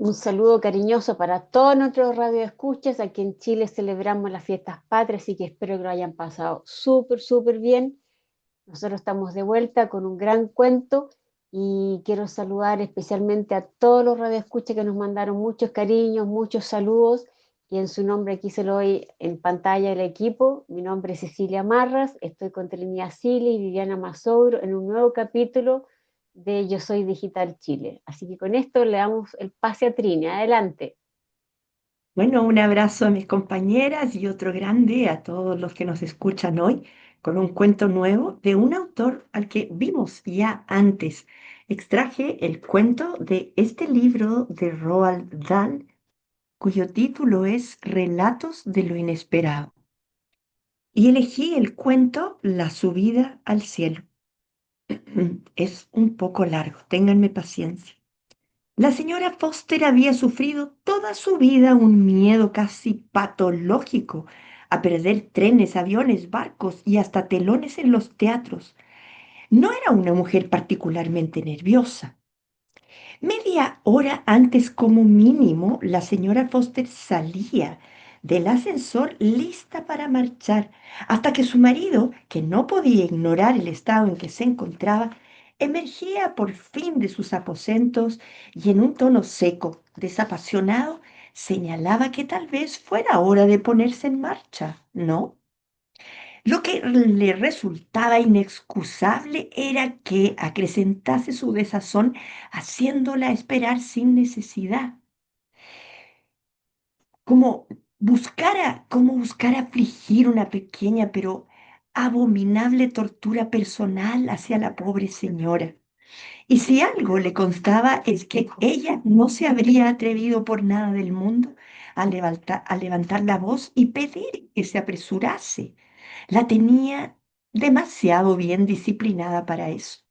Un saludo cariñoso para todos nuestros radioescuchas. Aquí en Chile celebramos las fiestas patrias, y que espero que lo hayan pasado súper, súper bien. Nosotros estamos de vuelta con un gran cuento y quiero saludar especialmente a todos los radioescuchas que nos mandaron muchos cariños, muchos saludos. Y en su nombre aquí se lo doy en pantalla el equipo. Mi nombre es Cecilia Marras, estoy con Trinidad Sili y Viviana Masouro en un nuevo capítulo de Yo Soy Digital Chile. Así que con esto le damos el pase a Trini. Adelante. Bueno, un abrazo a mis compañeras y otro grande a todos los que nos escuchan hoy con un cuento nuevo de un autor al que vimos ya antes. Extraje el cuento de este libro de Roald Dahl, cuyo título es Relatos de lo Inesperado. Y elegí el cuento La subida al cielo. Es un poco largo, ténganme paciencia. La señora Foster había sufrido toda su vida un miedo casi patológico a perder trenes, aviones, barcos y hasta telones en los teatros. No era una mujer particularmente nerviosa. Media hora antes como mínimo, la señora Foster salía del ascensor lista para marchar, hasta que su marido, que no podía ignorar el estado en que se encontraba, emergía por fin de sus aposentos y en un tono seco, desapasionado, señalaba que tal vez fuera hora de ponerse en marcha, ¿no? Lo que le resultaba inexcusable era que acrecentase su desazón haciéndola esperar sin necesidad, como buscar afligir una pequeña pero abominable tortura personal hacia la pobre señora. Y si algo le constaba es que ella no se habría atrevido por nada del mundo a levantar la voz y pedir que se apresurase. La tenía demasiado bien disciplinada para eso.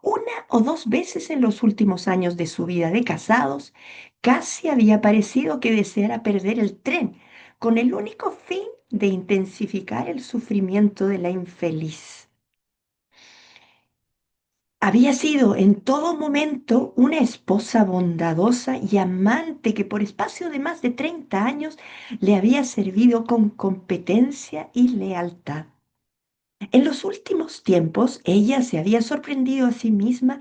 Una o dos veces en los últimos años de su vida de casados, casi había parecido que deseara perder el tren, con el único fin de intensificar el sufrimiento de la infeliz. Había sido en todo momento una esposa bondadosa y amante que por espacio de más de 30 años le había servido con competencia y lealtad. En los últimos tiempos, ella se había sorprendido a sí misma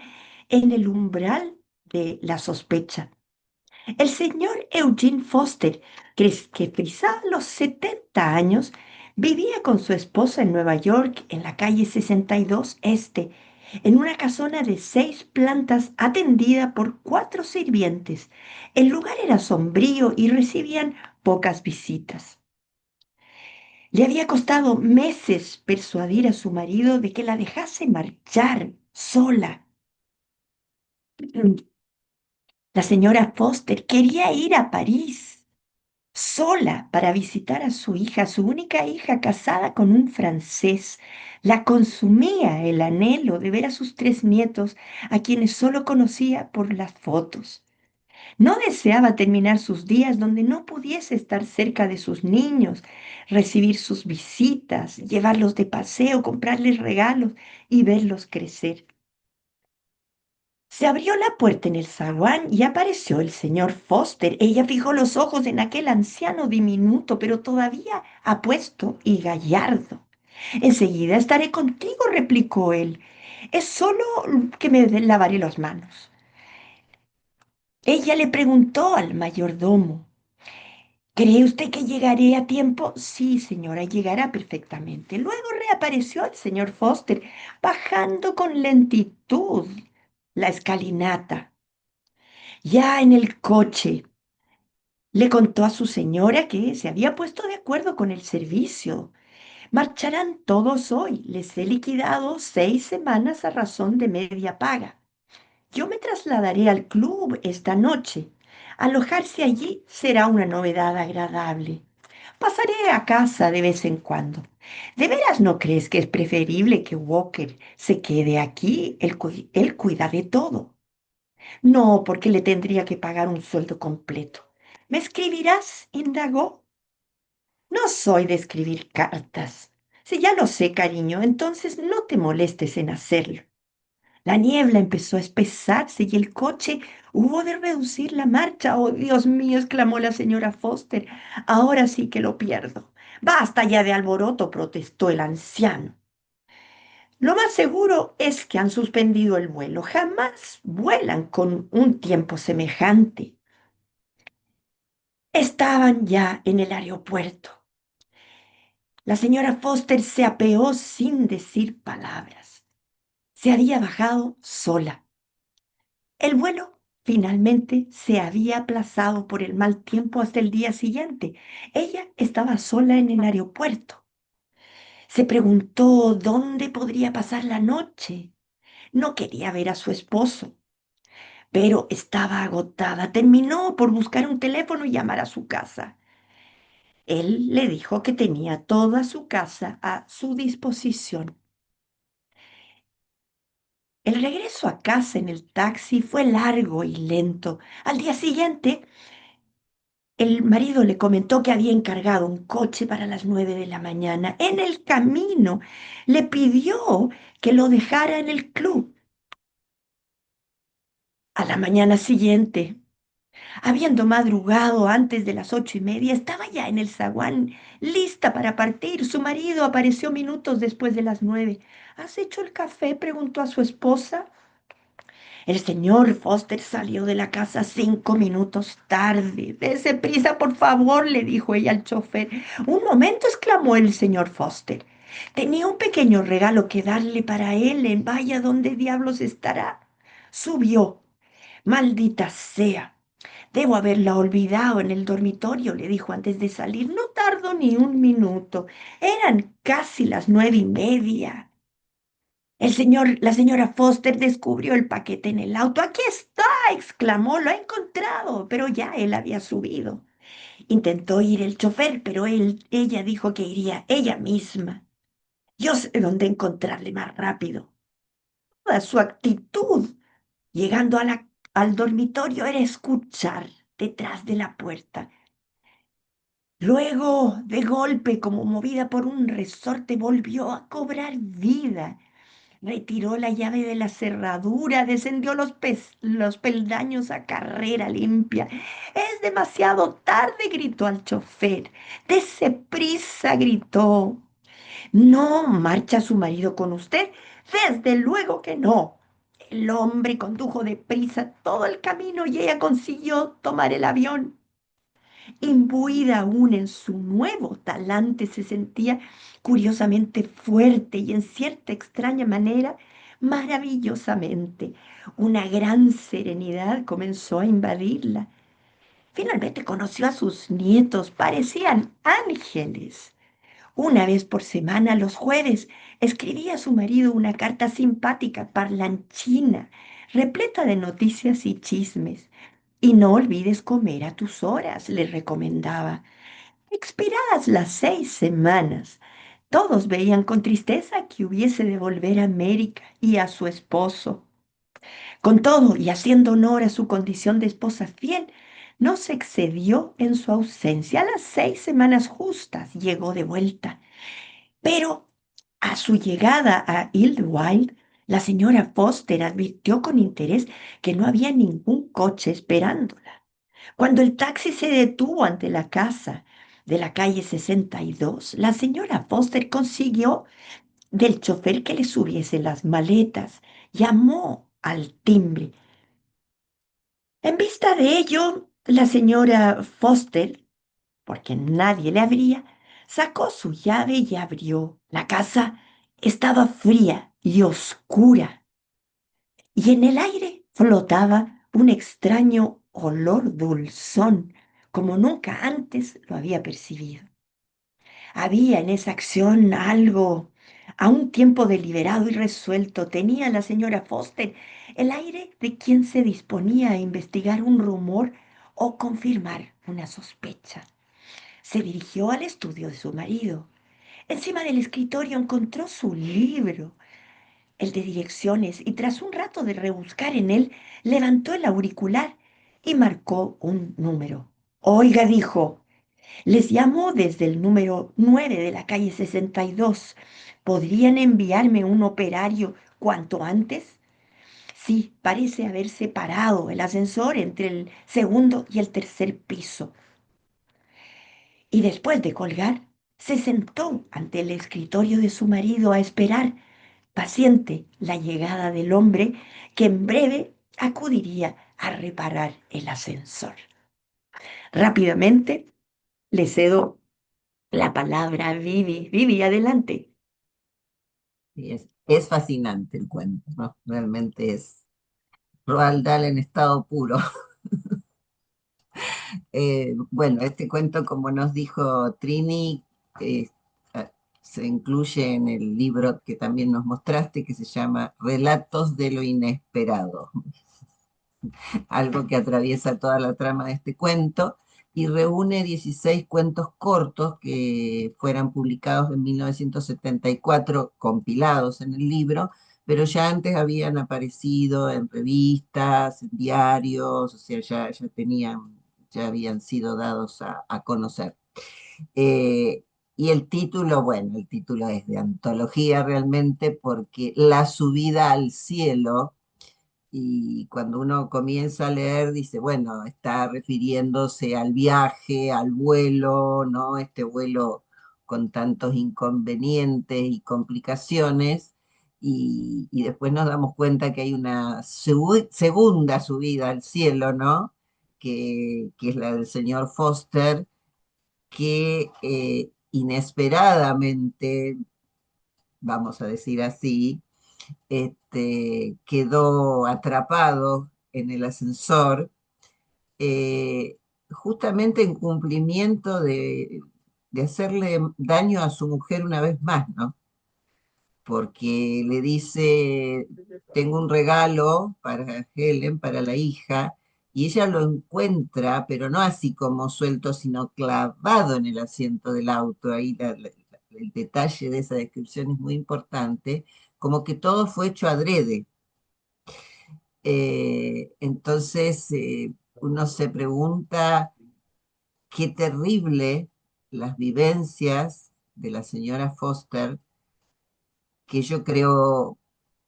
en el umbral de la sospecha. El señor Eugene Foster, que frisaba los 70 años, vivía con su esposa en Nueva York, en la calle 62 Este, en una casona de 6 plantas atendida por 4 sirvientes. El lugar era sombrío y recibían pocas visitas. Le había costado meses persuadir a su marido de que la dejase marchar sola. La señora Foster quería ir a París sola para visitar a su hija, su única hija casada con un francés. La consumía el anhelo de ver a sus 3 nietos, a quienes solo conocía por las fotos. No deseaba terminar sus días donde no pudiese estar cerca de sus niños, recibir sus visitas, llevarlos de paseo, comprarles regalos y verlos crecer. Se abrió la puerta en el zaguán y apareció el señor Foster. Ella fijó los ojos en aquel anciano diminuto, pero todavía apuesto y gallardo. Enseguida estaré contigo, replicó él. Es solo que me lavaré las manos. Ella le preguntó al mayordomo. ¿Cree usted que llegaré a tiempo? Sí, señora, llegará perfectamente. Luego reapareció el señor Foster, bajando con lentitud la escalinata. Ya en el coche, le contó a su señora que se había puesto de acuerdo con el servicio. Marcharán todos hoy. Les he liquidado 6 semanas a razón de media paga. Yo me trasladaré al club esta noche. Alojarse allí será una novedad agradable. Pasaré a casa de vez en cuando. ¿De veras no crees que es preferible que Walker se quede aquí? Él cuida de todo. No, porque le tendría que pagar un sueldo completo. ¿Me escribirás? Indagó. No soy de escribir cartas. Si ya lo sé, cariño, entonces no te molestes en hacerlo. La niebla empezó a espesarse y el coche hubo de reducir la marcha. Oh, Dios mío, exclamó la señora Foster. Ahora sí que lo pierdo. Basta ya de alboroto, protestó el anciano. Lo más seguro es que han suspendido el vuelo. Jamás vuelan con un tiempo semejante. Estaban ya en el aeropuerto. La señora Foster se apeó sin decir palabras. Se había bajado sola. El vuelo finalmente se había aplazado por el mal tiempo hasta el día siguiente. Ella estaba sola en el aeropuerto. Se preguntó dónde podría pasar la noche. No quería ver a su esposo, pero estaba agotada. Terminó por buscar un teléfono y llamar a su casa. Él le dijo que tenía toda su casa a su disposición. El regreso a casa en el taxi fue largo y lento. Al día siguiente, el marido le comentó que había encargado un coche para las 9 de la mañana. En el camino le pidió que lo dejara en el club. A la mañana siguiente, habiendo madrugado antes de las 8:30, estaba ya en el zaguán, lista para partir. Su marido apareció minutos después de las 9. ¿Has hecho el café?, preguntó a su esposa. El señor Foster salió de la casa 5 minutos tarde. Dese prisa, por favor, le dijo ella al chofer. Un momento, exclamó el señor Foster. Tenía un pequeño regalo que darle para él. Vaya, ¿dónde diablos estará? Subió. Maldita sea. Debo haberla olvidado en el dormitorio, le dijo antes de salir. No tardó ni un minuto. Eran casi las 9:30. La señora Foster descubrió el paquete en el auto. Aquí está, exclamó, lo ha encontrado, pero ya él había subido. Intentó ir el chofer, pero ella dijo que iría ella misma. Yo sé dónde encontrarle más rápido. Toda su actitud, llegando al dormitorio, era escuchar detrás de la puerta. Luego, de golpe, como movida por un resorte, volvió a cobrar vida. Retiró la llave de la cerradura, descendió los peldaños a carrera limpia. Es demasiado tarde, gritó al chofer. Dese prisa, gritó. ¿No marcha su marido con usted? Desde luego que no. El hombre condujo deprisa todo el camino y ella consiguió tomar el avión. Imbuida aún en su nuevo talante, se sentía curiosamente fuerte y en cierta extraña manera maravillosamente. Una gran serenidad comenzó a invadirla. Finalmente conoció a sus nietos, parecían ángeles. Una vez por semana, los jueves, escribía a su marido una carta simpática, parlanchina, repleta de noticias y chismes. Y no olvides comer a tus horas, le recomendaba. Expiradas las 6 semanas, todos veían con tristeza que hubiese de volver a América y a su esposo. Con todo, y haciendo honor a su condición de esposa fiel, no se excedió en su ausencia. A las 6 semanas justas llegó de vuelta. Pero a su llegada a Idlewild, la señora Foster advirtió con interés que no había ningún coche esperándola. Cuando el taxi se detuvo ante la casa de la calle 62, la señora Foster consiguió del chofer que le subiese las maletas. Llamó al timbre. En vista de ello, la señora Foster, porque nadie le abría, sacó su llave y abrió. La casa estaba fría y oscura, y en el aire flotaba un extraño olor dulzón, como nunca antes lo había percibido. Había en esa acción algo a un tiempo deliberado y resuelto. Tenía la señora Foster el aire de quien se disponía a investigar un rumor o confirmar una sospecha. Se dirigió al estudio de su marido. Encima del escritorio encontró su libro, el de direcciones, y tras un rato de rebuscar en él, levantó el auricular y marcó un número. Oiga, dijo, les llamo desde el número 9 de la calle 62. ¿Podrían enviarme un operario cuanto antes? Sí, parece haber separado el ascensor entre el segundo y el tercer piso. Y después de colgar, se sentó ante el escritorio de su marido a esperar, paciente, la llegada del hombre que en breve acudiría a reparar el ascensor. Rápidamente le cedo la palabra a Vivi. Vivi, adelante. Y es fascinante el cuento, ¿no? Realmente es Roald Dahl en estado puro. Bueno, este cuento, como nos dijo Trini, eh, se incluye en el libro que también nos mostraste, que se llama Relatos de lo Inesperado, algo que atraviesa toda la trama de este cuento, y reúne 16 cuentos cortos que fueran publicados en 1974, compilados en el libro, pero ya antes habían aparecido en revistas, en diarios, o sea, ya habían sido dados a conocer. Eh, y el título, bueno, el título es de antología realmente porque La subida al cielo, y cuando uno comienza a leer dice, bueno, está refiriéndose al viaje, al vuelo, ¿no? Este vuelo con tantos inconvenientes y complicaciones, y después nos damos cuenta que hay una segunda subida al cielo, ¿no? Que es la del señor Foster, que inesperadamente, vamos a decir así, quedó atrapado en el ascensor, justamente en cumplimiento de hacerle daño a su mujer una vez más, ¿no? Porque le dice, tengo un regalo para Helen, para la hija, y ella lo encuentra, pero no así como suelto, sino clavado en el asiento del auto. Ahí el detalle de esa descripción es muy importante, como que todo fue hecho adrede. Entonces, uno se pregunta qué terrible las vivencias de la señora Foster, que yo creo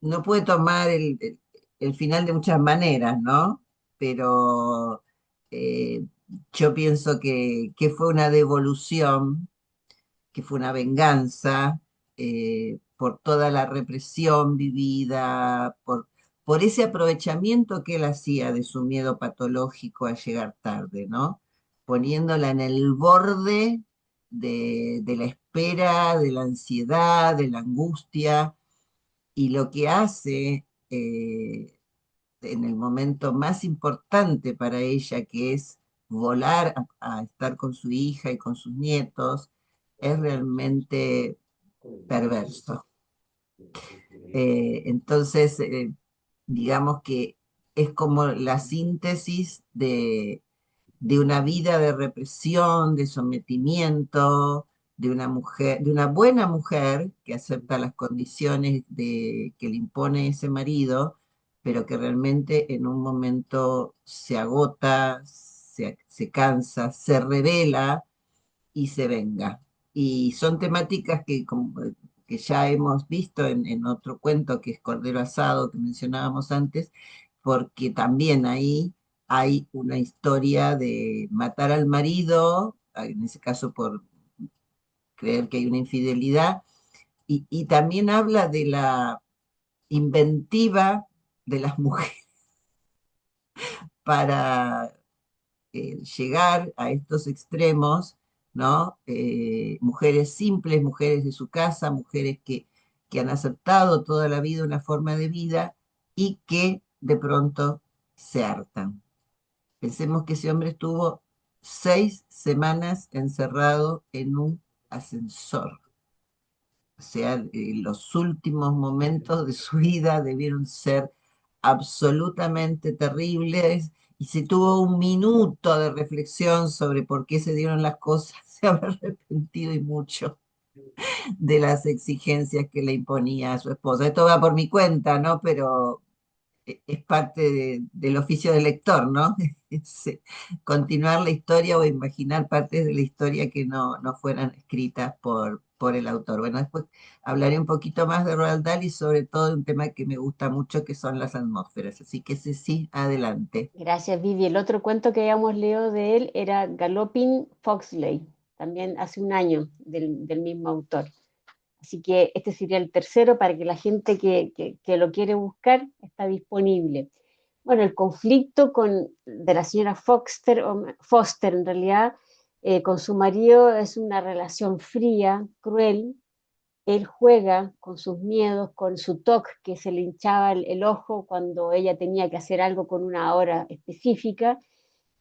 no puede tomar el final de muchas maneras, ¿no? Pero eh, yo pienso que fue una devolución, que fue una venganza, por toda la represión vivida, por ese aprovechamiento que él hacía de su miedo patológico a llegar tarde, ¿no? Poniéndola en el borde de la espera, de la ansiedad, de la angustia, y lo que hace en el momento más importante para ella, que es volar a estar con su hija y con sus nietos, es realmente perverso. Entonces, digamos que es como la síntesis de una vida de represión, de sometimiento, de una mujer, de una buena mujer que acepta las condiciones que le impone ese marido, pero que realmente en un momento se agota, se cansa, se revela y se venga. Y son temáticas que ya hemos visto en otro cuento que es Cordero Asado, que mencionábamos antes, porque también ahí hay una historia de matar al marido, en ese caso por creer que hay una infidelidad, y también habla de la inventiva de las mujeres para llegar a estos extremos, ¿no? Mujeres simples, mujeres de su casa, mujeres que han aceptado toda la vida una forma de vida y que de pronto se hartan. Pensemos que ese hombre estuvo 6 semanas encerrado en un ascensor. O sea, los últimos momentos de su vida debieron ser absolutamente terribles, y si tuvo un minuto de reflexión sobre por qué se dieron las cosas, se habrá arrepentido y mucho de las exigencias que le imponía a su esposa. Esto va por mi cuenta, ¿no? Pero es parte del oficio del lector, ¿no? Es, continuar la historia o imaginar partes de la historia que no fueran escritas por por el autor. Bueno, después hablaré un poquito más de Roald Dahl y sobre todo de un tema que me gusta mucho, que son las atmósferas. Así que sí, sí, adelante. Gracias, Vivi. El otro cuento que habíamos leído de él era Galloping Foxley, también hace un año del mismo autor. Así que este sería el tercero para que la gente que lo quiere buscar está disponible. Bueno, el conflicto de la señora Foster en realidad, con su marido es una relación fría, cruel. Él juega con sus miedos, con su TOC, que se le hinchaba el ojo cuando ella tenía que hacer algo con una hora específica,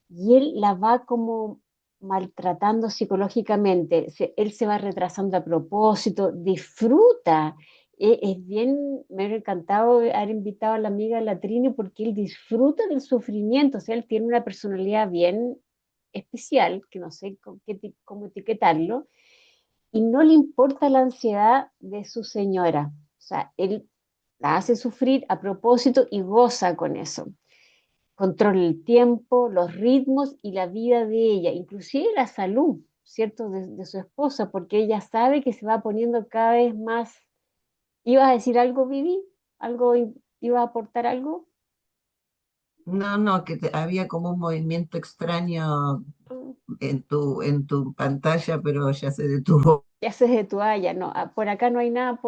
y él la va como maltratando psicológicamente. Él se va retrasando a propósito, disfruta. Es bien, me hubiera encantado haber invitado a la amiga de la Trini porque él disfruta del sufrimiento, o sea, él tiene una personalidad bien especial, que no sé cómo etiquetarlo, y no le importa la ansiedad de su señora. O sea, él la hace sufrir a propósito y goza con eso. Controla el tiempo, los ritmos y la vida de ella, inclusive la salud, ¿cierto? De su esposa, porque ella sabe que se va poniendo cada vez más. ¿Ibas a decir algo, Vivi? ¿Algo ibas a aportar algo? No, no, había como un movimiento extraño Mm. en tu pantalla, pero ya se detuvo. Ya se de toalla, no, por acá no hay nada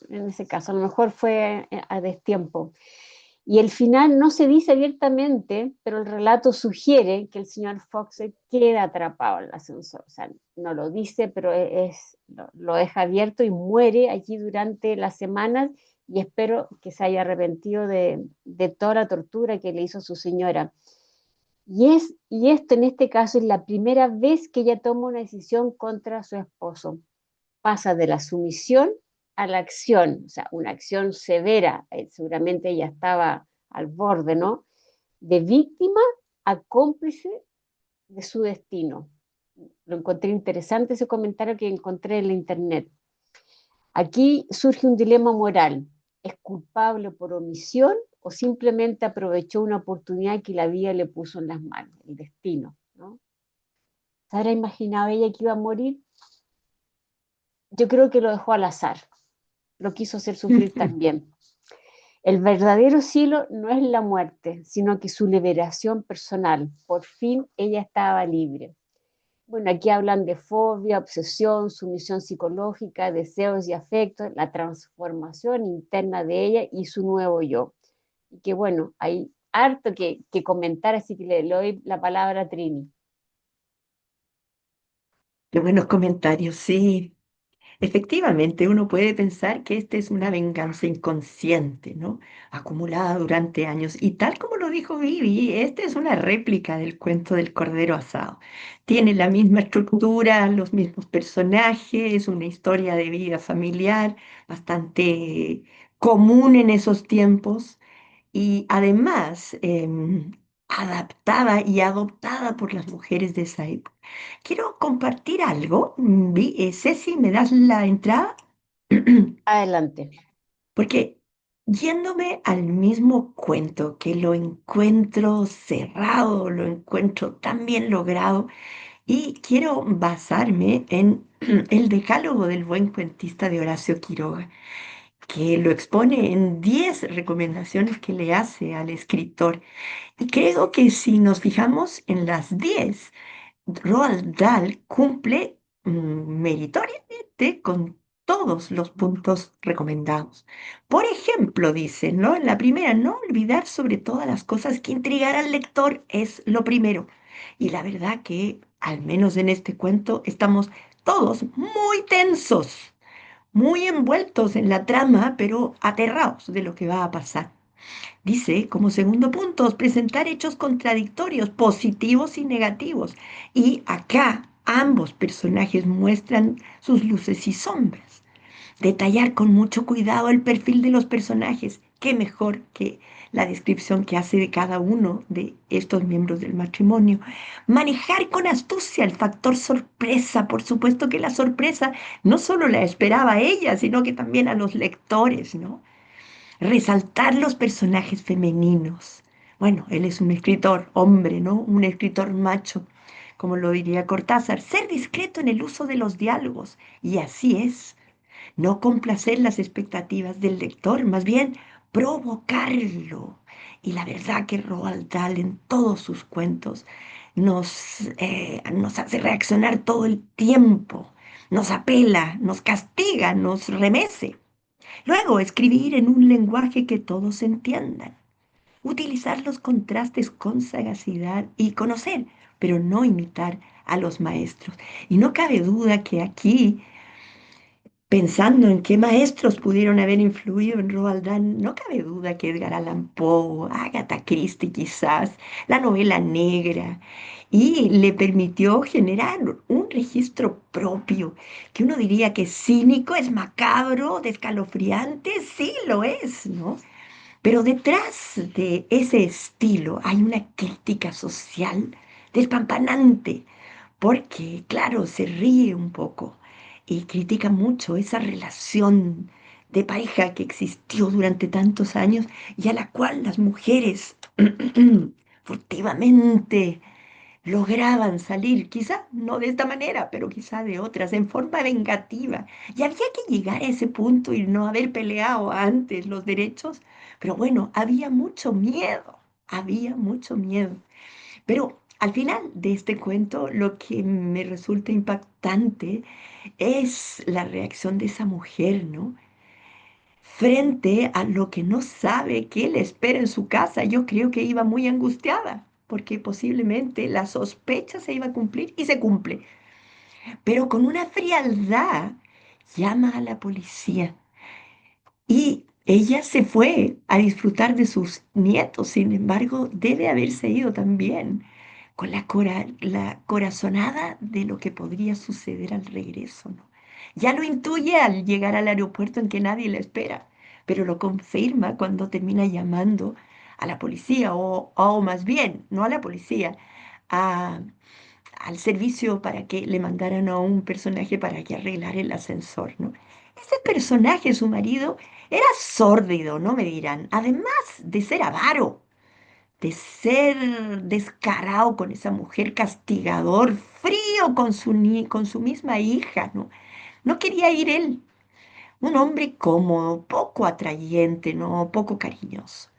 en ese caso, a lo mejor fue a destiempo. Y el final no se dice abiertamente, pero el relato sugiere que el señor Fox queda atrapado en el ascensor. O sea, no lo dice, pero lo deja abierto y muere allí durante las semanas y espero que se haya arrepentido de toda la tortura que le hizo su señora. Y esto en este caso es la primera vez que ella toma una decisión contra su esposo. Pasa de la sumisión a la acción, o sea, una acción severa, seguramente ella estaba al borde, ¿no? De víctima a cómplice de su destino. Lo encontré interesante ese comentario que encontré en la internet. Aquí surge un dilema moral. ¿Es culpable por omisión o simplemente aprovechó una oportunidad que la vida le puso en las manos, el destino, ¿no? ¿Se habrá imaginado ella que iba a morir? Yo creo que lo dejó al azar, lo quiso hacer sufrir también. El verdadero cielo no es la muerte, sino que su liberación personal. Por fin ella estaba libre. Bueno, aquí hablan de fobia, obsesión, sumisión psicológica, deseos y afectos, la transformación interna de ella y su nuevo yo. Y que bueno, hay harto que comentar, así que le doy la palabra a Trini. Qué buenos comentarios, sí. Efectivamente, uno puede pensar que esta es una venganza inconsciente, ¿no? Acumulada durante años. Y tal como lo dijo Vivi, esta es una réplica del cuento del Cordero Asado. Tiene la misma estructura, los mismos personajes, una historia de vida familiar bastante común en esos tiempos y además adaptada y adoptada por las mujeres de esa época. Quiero compartir algo. Ceci, ¿me das la entrada? Adelante. Porque yéndome al mismo cuento, que lo encuentro cerrado, lo encuentro tan bien logrado, y quiero basarme en el Decálogo del buen cuentista de Horacio Quiroga, que lo expone en 10 recomendaciones que le hace al escritor. Y creo que si nos fijamos en las 10, Roald Dahl cumple meritoriamente con todos los puntos recomendados. Por ejemplo, dice, ¿no? En la primera, no olvidar sobre todas las cosas que intrigar al lector es lo primero. Y la verdad que, al menos en este cuento, estamos todos muy tensos, muy envueltos en la trama, pero aterrados de lo que va a pasar. Dice, como segundo punto, presentar hechos contradictorios, positivos y negativos. Y acá ambos personajes muestran sus luces y sombras. Detallar con mucho cuidado el perfil de los personajes. Qué mejor que la descripción que hace de cada uno de estos miembros del matrimonio. Manejar con astucia el factor sorpresa. Por supuesto que la sorpresa no solo la esperaba a ella, sino que también a los lectores, ¿no? Resaltar los personajes femeninos. Bueno, él es un escritor hombre, ¿no? Un escritor macho, como lo diría Cortázar, ser discreto en el uso de los diálogos. Y así es, no complacer las expectativas del lector, más bien provocarlo. Y la verdad que Roald Dahl en todos sus cuentos nos hace reaccionar todo el tiempo, nos apela, nos castiga, nos remece. Luego, escribir en un lenguaje que todos entiendan. Utilizar los contrastes con sagacidad y conocer, pero no imitar a los maestros. Y no cabe duda que aquí, pensando en qué maestros pudieron haber influido en Roald Dahl, no cabe duda que Edgar Allan Poe, Agatha Christie quizás, la novela negra, y le permitió generar un registro propio, que uno diría que es cínico, es macabro, de escalofriante, sí lo es, ¿no? Pero detrás de ese estilo hay una crítica social despampanante, porque, claro, se ríe un poco y critica mucho esa relación de pareja que existió durante tantos años y a la cual las mujeres furtivamente lograban salir, quizá no de esta manera, pero quizá de otras, en forma vengativa. Y había que llegar a ese punto y no haber peleado antes los derechos, pero bueno, había mucho miedo. Pero al final de este cuento, lo que me resulta impactante es la reacción de esa mujer, ¿no? Frente a lo que no sabe que le espera en su casa. Yo creo que iba muy angustiada, porque posiblemente la sospecha se iba a cumplir y se cumple. Pero con una frialdad llama a la policía y ella se fue a disfrutar de sus nietos. Sin embargo, debe haberse ido también con la corazonada de lo que podría suceder al regreso, ¿no? Ya lo intuye al llegar al aeropuerto en que nadie la espera, pero lo confirma cuando termina llamando a la policía, o más bien, no a la policía, a- al servicio para que le mandaran a un personaje para que arreglara el ascensor, ¿no? Ese personaje, su marido, era sórdido, ¿no? Me dirán, además de ser avaro, de ser descarado con esa mujer, castigador, frío con su misma hija, ¿no? No quería ir él, un hombre cómodo, poco atrayente, ¿no? Poco cariñoso.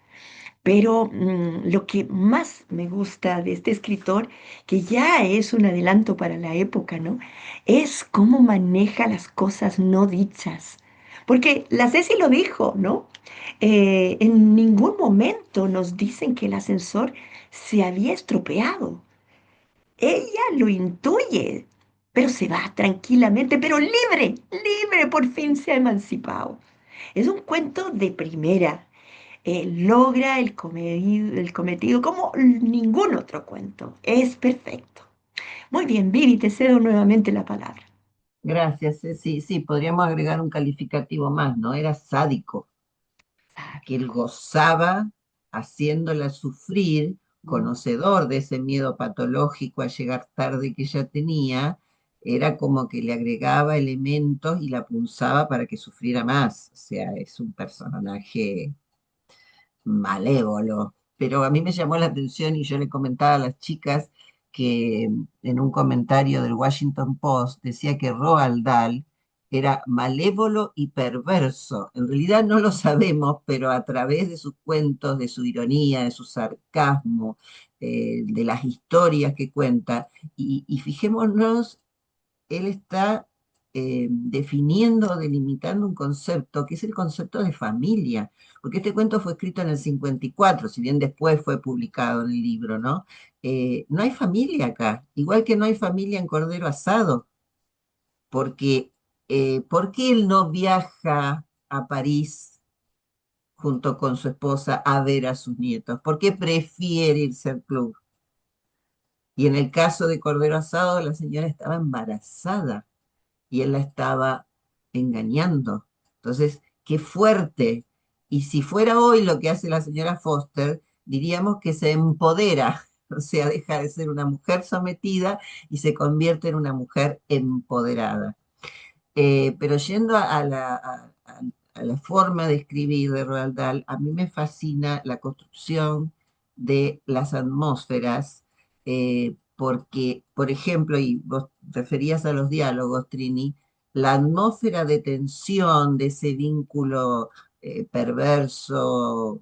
Pero lo que más me gusta de este escritor, que ya es un adelanto para la época, ¿no? Es cómo maneja las cosas no dichas. Porque la Ceci lo dijo, ¿no? En ningún momento nos dicen que el ascensor se había estropeado. Ella lo intuye, pero se va tranquilamente, pero libre, libre, por fin se ha emancipado. Es un cuento de primera, logra el cometido como ningún otro cuento. Es perfecto. Muy bien, Vivi, te cedo nuevamente la palabra. Gracias, sí, sí, podríamos agregar un calificativo más, ¿no? Era sádico, que él Sádico. gozaba haciéndola sufrir, Mm. conocedor de ese miedo patológico a llegar tarde que ella tenía, era como que le agregaba elementos y la punzaba para que sufriera más. O sea, es un personaje malévolo. Pero a mí me llamó la atención y yo le comentaba a las chicas que en un comentario del Washington Post decía que Roald Dahl era malévolo y perverso. En realidad no lo sabemos, pero a través de sus cuentos, de su ironía, de su sarcasmo, de las historias que cuenta, y fijémonos, él está definiendo, delimitando un concepto que es el concepto de familia, porque este cuento fue escrito en el 54, si bien después fue publicado en el libro, ¿no? No hay familia acá, igual que no hay familia en Cordero Asado, porque ¿por qué él no viaja a París junto con su esposa a ver a sus nietos? ¿Por qué prefiere irse al club? Y en el caso de Cordero Asado, la señora estaba embarazada y él la estaba engañando. Entonces, qué fuerte. Y si fuera hoy lo que hace la señora Foster, diríamos que se empodera, o sea, deja de ser una mujer sometida y se convierte en una mujer empoderada. Pero yendo a la forma de escribir de Roald Dahl, a mí me fascina la construcción de las atmósferas, porque, por ejemplo, y vos referías a los diálogos, Trini, la atmósfera de tensión de ese vínculo perverso,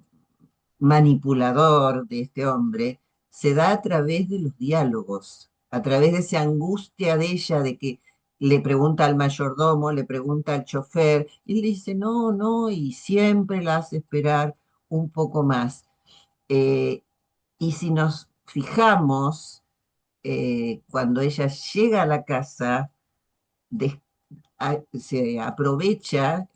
manipulador de este hombre, se da a través de los diálogos, a través de esa angustia de ella de que le pregunta al mayordomo, le pregunta al chofer, y él le dice, no, no, y siempre la hace esperar un poco más. Eh, y si nos fijamos, cuando ella llega a la casa, se aprovecha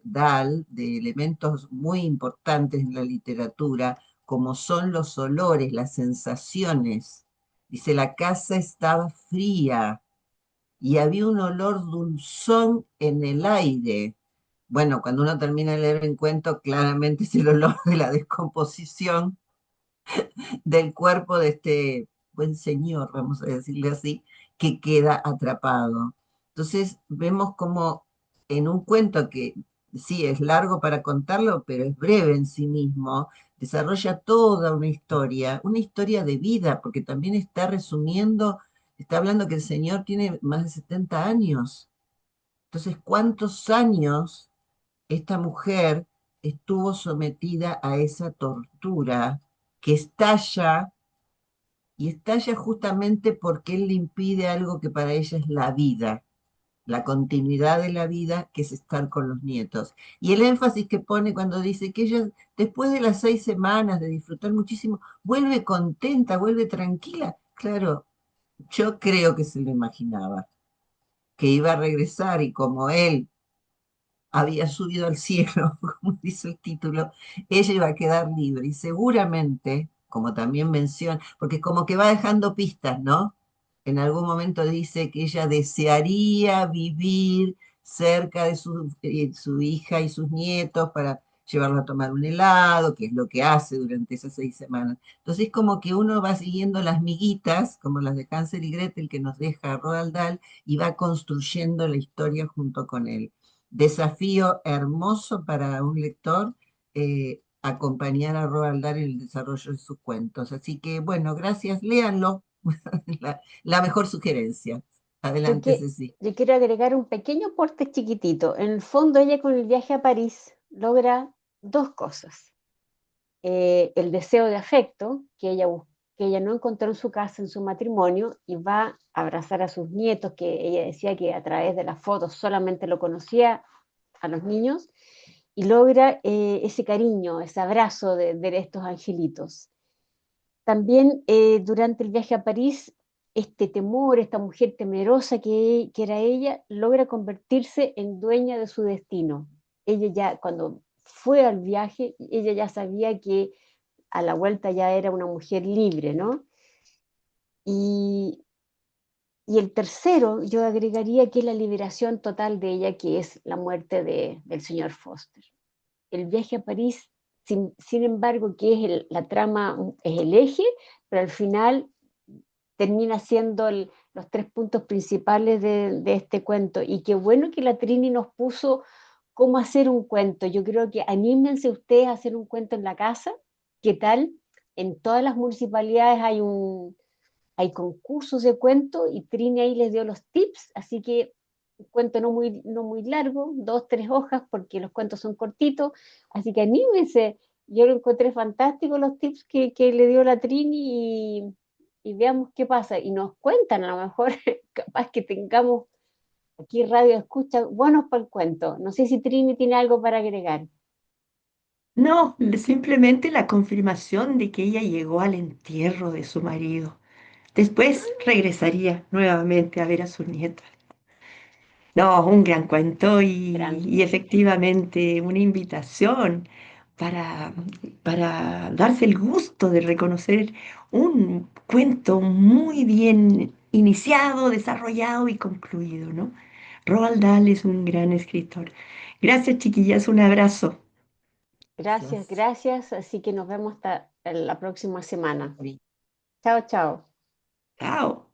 Dahl de elementos muy importantes en la literatura, como son los olores, las sensaciones. Dice, la casa estaba fría y había un olor dulzón en el aire. Bueno, cuando uno termina de leer el cuento, claramente es el olor de la descomposición del cuerpo de este buen señor, vamos a decirle así, que queda atrapado. Entonces vemos como en un cuento que sí es largo para contarlo, pero es breve en sí mismo, desarrolla toda una historia de vida, porque también está resumiendo, está hablando que el señor tiene más de 70 años. Entonces, ¿cuántos años esta mujer estuvo sometida a esa tortura que estalla y estalla justamente porque él le impide algo que para ella es la vida, la continuidad de la vida, que es estar con los nietos? Y el énfasis que pone cuando dice que ella, después de las 6 semanas de disfrutar muchísimo, vuelve contenta, vuelve tranquila. Claro, yo creo que se lo imaginaba, que iba a regresar y como él había subido al cielo, como dice el título, ella iba a quedar libre y seguramente, como también menciona, porque como que va dejando pistas, ¿no? En algún momento dice que ella desearía vivir cerca de su hija y sus nietos para llevarlo a tomar un helado, que es lo que hace durante esas 6 semanas. Entonces, como que uno va siguiendo las miguitas, como las de Hansel y Gretel que nos deja Roald Dahl, y va construyendo la historia junto con él. Desafío hermoso para un lector, acompañar a Roald Dahl en el desarrollo de sus cuentos. Así que, bueno, gracias, léanlo. La mejor sugerencia. Yo, Adelante, que, Ceci. yo quiero agregar un pequeño aporte chiquitito. En el fondo, ella con el viaje a París logra dos cosas. El deseo de afecto que ella no encontró en su casa, en su matrimonio, y va a abrazar a sus nietos, que ella decía que a través de las fotos solamente lo conocía a los niños, y logra ese cariño, ese abrazo de estos angelitos. También durante el viaje a París, este temor, esta mujer temerosa que era ella, logra convertirse en dueña de su destino. Ella ya, cuando fue al viaje, ella ya sabía que a la vuelta ya era una mujer libre, ¿no? Y, y el tercero, yo agregaría que es la liberación total de ella, que es la muerte del señor Foster. El viaje a París, sin embargo, que es la trama, es el eje, pero al final termina siendo los tres puntos principales de este cuento. Y qué bueno que la Trini nos puso cómo hacer un cuento. Yo creo que anímense ustedes a hacer un cuento en la casa. ¿Qué tal? En todas las municipalidades hay concursos de cuento y Trini ahí les dio los tips, así que un cuento no muy largo, 2, 3 hojas, porque los cuentos son cortitos, así que anímense. Yo lo encontré fantástico los tips que le dio la Trini y veamos qué pasa. Y nos cuentan, a lo mejor capaz que tengamos aquí radio escucha buenos para el cuento. No sé si Trini tiene algo para agregar. No, simplemente la confirmación de que ella llegó al entierro de su marido. Después regresaría nuevamente a ver a sus nietos. No, un gran cuento Gran y cuento. efectivamente una invitación para, para darse el gusto de reconocer un cuento muy bien iniciado, desarrollado y concluido, ¿no? Roald Dahl es un gran escritor. Gracias, chiquillas, un abrazo. Gracias, Gracias. gracias. Así que nos vemos hasta la próxima semana. Chao, chao. Chao.